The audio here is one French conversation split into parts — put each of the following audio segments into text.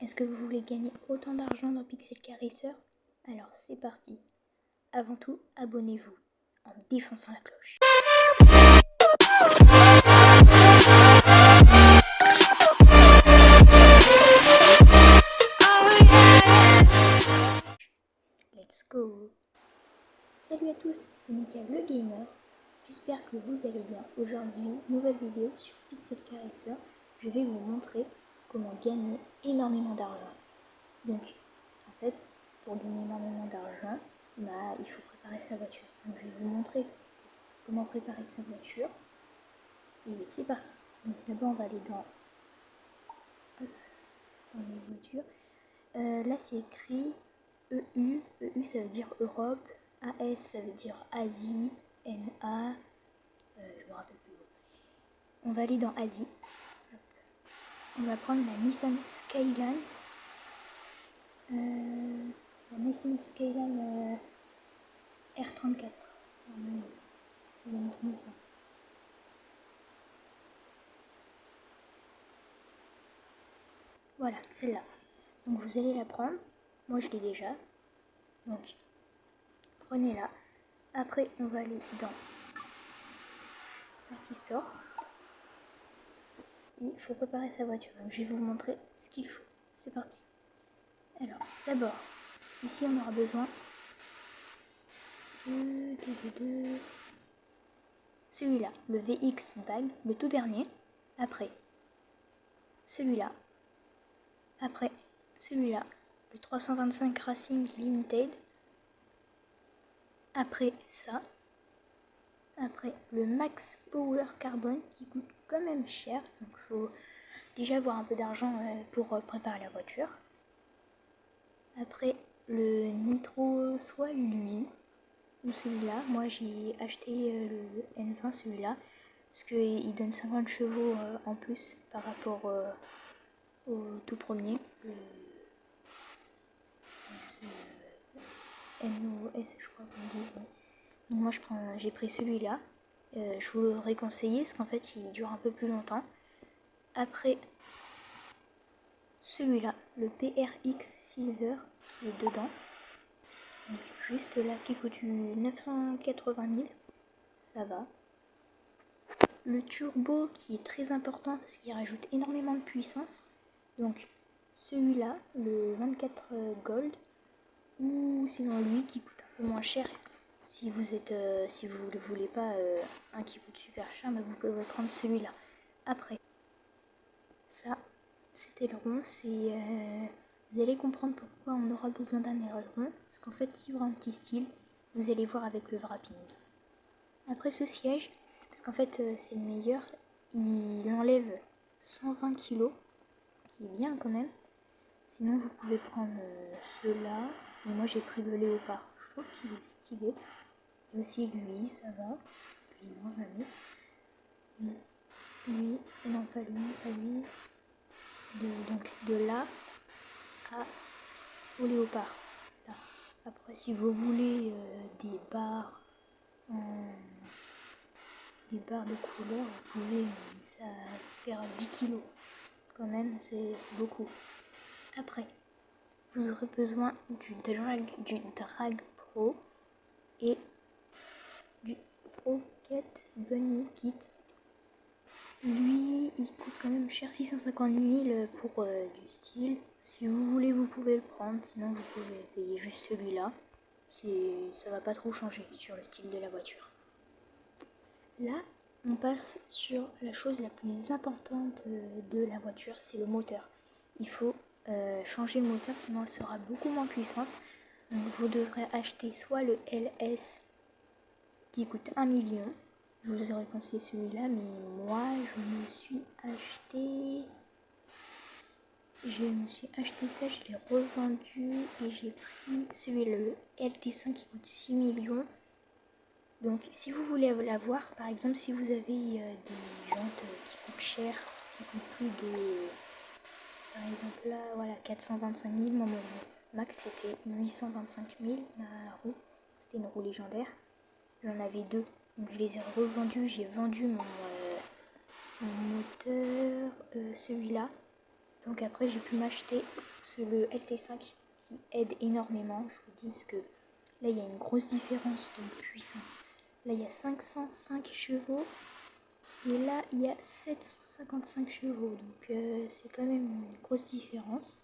Est-ce que vous voulez gagner autant d'argent dans Pixel Car Racer? Alors c'est parti. Avant tout, abonnez-vous en défonçant la cloche. Let's go. Salut à tous, c'est Mika le gamer. J'espère que vous allez bien. Aujourd'hui, nouvelle vidéo sur Pixel Car Racer. Je vais vous montrer comment gagner énormément d'argent. Donc, en fait, pour gagner énormément d'argent, il faut préparer sa voiture. Donc, je vais vous montrer comment préparer sa voiture. Et c'est parti. Donc, d'abord, on va aller dans les voitures. Là, c'est écrit EU. EU, ça veut dire Europe. AS, ça veut dire Asie. NA, je me rappelle plus. On va aller dans Asie. On va prendre la Nissan Skyline. La Nissan Skyline R34. Voilà, celle-là. Donc vous allez la prendre. Moi je l'ai déjà. Donc prenez-la. Après on va aller dans Party Store. Il faut préparer sa voiture. Donc je vais vous montrer ce qu'il faut. C'est parti. Alors d'abord, ici on aura besoin de celui-là, le VX Bag, le tout dernier. Après celui-là. Après celui-là, le 325 Racing Limited. Après ça. Après le Max Power Carbon qui coûte quand même cher. Donc il faut déjà avoir un peu d'argent pour préparer la voiture. Après le Nitro soit lui ou celui-là. Moi j'ai acheté le N20 celui-là. Parce qu'il donne 50 chevaux en plus par rapport au tout premier. Le NOS je crois qu'on dit. Ouais. Donc moi j'ai pris celui-là. Je vous l'aurais conseillé parce qu'en fait il dure un peu plus longtemps. Après celui-là, le PRX Silver qui est dedans. Donc, juste là qui coûte 980 000. Ça va. Le turbo qui est très important parce qu'il rajoute énormément de puissance. Donc celui-là, le 24 Gold. Ou sinon lui qui coûte un peu moins cher. Si vous ne voulez pas un qui coûte super cher, vous pouvez prendre celui-là. Après, ça, c'était le rond. Vous allez comprendre pourquoi on aura besoin d'un aileron. Parce qu'en fait, il y aura un petit style. Vous allez voir avec le wrapping. Après ce siège, parce qu'en fait, c'est le meilleur. Il enlève 120 kg, qui est bien quand même. Sinon, vous pouvez prendre ceux-là. Mais moi, j'ai pris le léopard. Je trouve qu'il est stylé. Et aussi lui, ça va. Puis non, jamais. Lui, non, pas lui. Donc de là au léopard. Là. Après, si vous voulez des barres de couleur, vous pouvez, ça faire 10 kg. Quand même, c'est beaucoup. Après, vous aurez besoin du Drag Pro et du Rocket Bunny Kit. Lui, il coûte quand même cher, 650 000 pour du style. Si vous voulez, vous pouvez le prendre. Sinon, vous pouvez payer juste celui-là. Ça va pas trop changer sur le style de la voiture. Là, on passe sur la chose la plus importante de la voiture, c'est le moteur. Il faut changer le moteur, sinon elle sera beaucoup moins puissante. Donc, vous devrez acheter soit le LS qui coûte 1 million. Je vous aurais conseillé celui-là, mais moi je me suis acheté ça, je l'ai revendu et j'ai pris celui-là, le LT5 qui coûte 6 millions. Donc si vous voulez l'avoir, par exemple si vous avez des jantes qui coûtent cher, qui coûtent plus de, par exemple là, voilà, 425 000, mon max c'était 825 000, ma roue, c'était une roue légendaire, j'en avais deux. Donc je les ai revendus, j'ai vendu mon moteur, celui-là, Donc après j'ai pu m'acheter le LT5 qui aide énormément, je vous dis, parce que là il y a une grosse différence de puissance. Là il y a 505 chevaux et là il y a 755 chevaux, donc c'est quand même une grosse différence.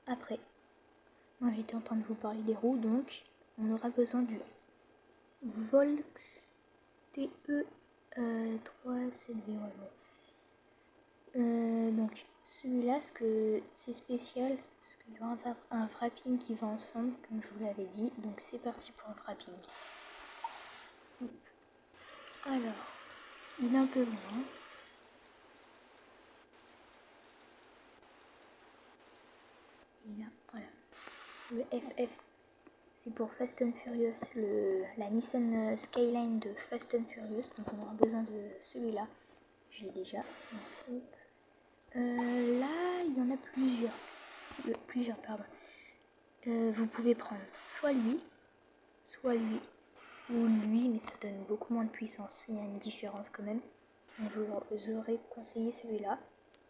Après, moi j'étais en train de vous parler des roues, donc on aura besoin du Volks TE 370. Donc celui-là, ce que c'est spécial, parce qu'il y aura un wrapping qui va ensemble, comme je vous l'avais dit. Donc c'est parti pour le wrapping. Alors, il est un peu loin. Et là, voilà. Le FF, c'est pour Fast and Furious, la Nissan Skyline de Fast and Furious. Donc on aura besoin de celui-là. J'ai déjà. Là, il y en a plusieurs. Plusieurs, pardon. Vous pouvez prendre soit lui, ou lui, mais ça donne beaucoup moins de puissance. Il y a une différence quand même. Donc je vous aurais conseillé celui-là.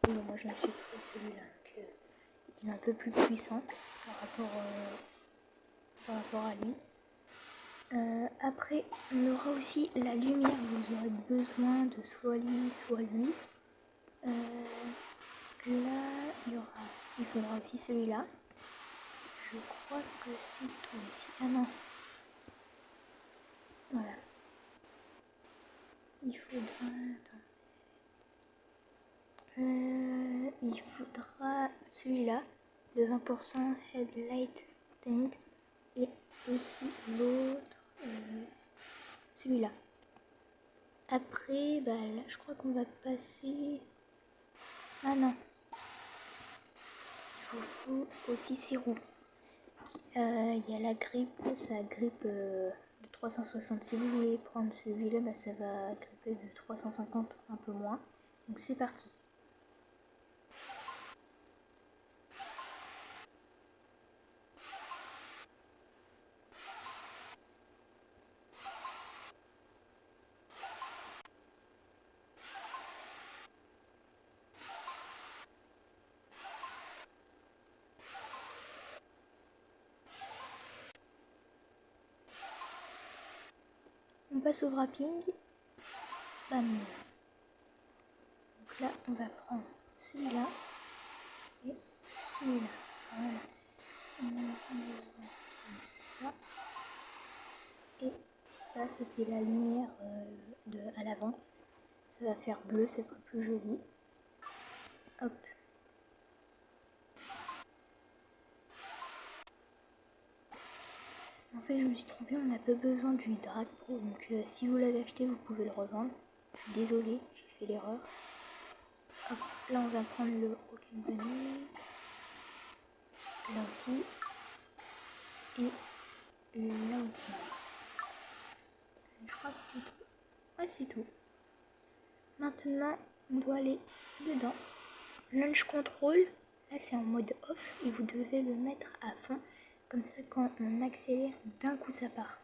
Moi je me suis pris celui-là. Donc, il est un peu plus puissant par rapport à lui. Après, on aura aussi la lumière. Vous aurez besoin de soit lui, soit lui. Là, il faudra aussi celui-là. Je crois que c'est tout ici. Ah non. Voilà. Il faudra... Attends. Il faudra celui-là, le 20% Headlight Tint, et aussi l'autre, celui-là. Après, bah là, je crois qu'on va passer... Ah non. Il vous faut aussi ces roues. Il y a la grippe, ça grippe de 360. Si vous voulez prendre celui-là, bah, ça va gripper de 350, un peu moins. Donc c'est parti. On passe au wrapping. Bam. Donc là, on va prendre celui-là et celui-là. Voilà. On a besoin de ça. Et ça c'est la lumière à l'avant. Ça va faire bleu, ça sera plus joli. Hop. En fait, je me suis trompée, on n'a pas besoin du Drag Pro. Donc, si vous l'avez acheté, vous pouvez le revendre. Je suis désolée, j'ai fait l'erreur. Hop, là, on va prendre le Rock'n Bunny. Là aussi. Et là aussi. Je crois que c'est tout. Ouais, c'est tout. Maintenant, on doit aller dedans. Launch Control, là, c'est en mode off et vous devez le mettre à fond. Comme ça, quand on accélère, d'un coup, ça part.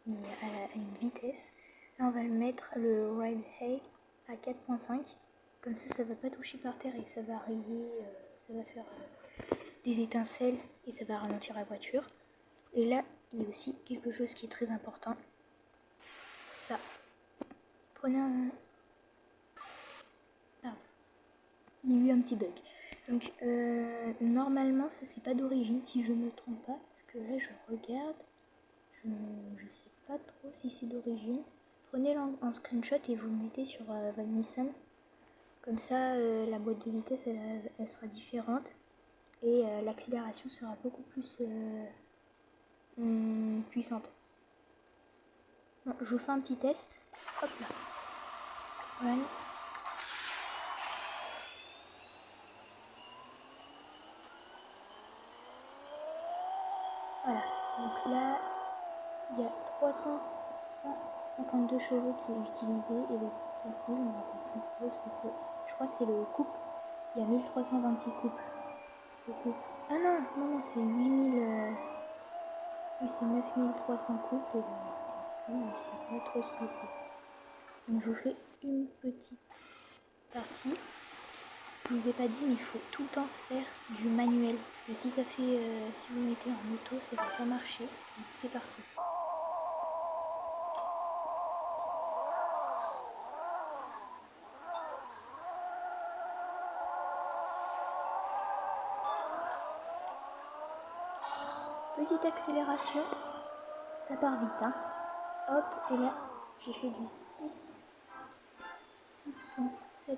Mais à une vitesse. Là, on va le mettre, le Ride Hay, à 4.5. Comme ça, ça va pas toucher par terre et ça va rayer, ça va faire des étincelles et ça va ralentir la voiture. Et là, il y a aussi quelque chose qui est très important. Ça. Prenez un... Pardon. Il y a eu un petit bug. Donc, normalement, ça c'est pas d'origine, si je me trompe pas. Parce que là, je regarde. Je sais pas trop si c'est d'origine. Prenez-le en screenshot et vous le mettez sur votre Nissan. Comme ça, la boîte de vitesse, elle sera différente. Et l'accélération sera beaucoup plus puissante. Bon, je vous fais un petit test. Hop là. Voilà. Voilà. Donc là, il y a 352 chevaux qui est utilisé et le calcul, on ne rappelle plus trop ce que c'est. Je crois que c'est le couple. Il y a 1326 couples. Le couple. Ah non, non, c'est 8000. Oui, c'est 9300 couples. Et je ne sais pas trop ce que c'est. Donc je vous fais une petite partie. je vous ai pas dit, mais il faut tout le temps faire du manuel. Parce que si ça fait, si vous mettez en auto, ça va pas marcher. Donc c'est parti. Petite accélération, ça part vite, hein. Hop, et là, j'ai fait du 6.7.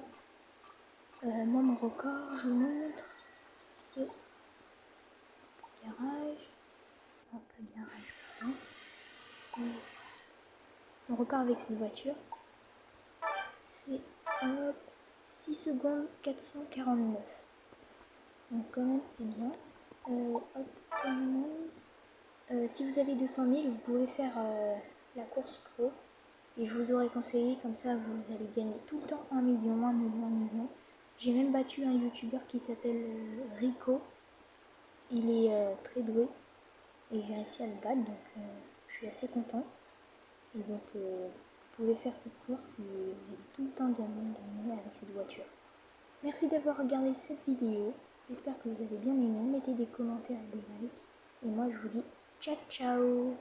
Moi, mon record, je vous montre. C'est garage. Non, pas garage, pardon. Mon record avec cette voiture, c'est 6 secondes 449. Donc quand même, c'est bien. Si vous avez 200 000, vous pouvez faire la course pro. Et je vous aurais conseillé, comme ça vous allez gagner tout le temps 1 million, 1 million, 1 million. J'ai même battu un youtubeur qui s'appelle Rico. Il est très doué et j'ai réussi à le battre, donc je suis assez content. Et donc vous pouvez faire cette course et vous allez tout le temps gagner avec cette voiture. Merci d'avoir regardé cette vidéo. J'espère que vous avez bien aimé. Mettez des commentaires et des likes. Et moi je vous dis ciao ciao.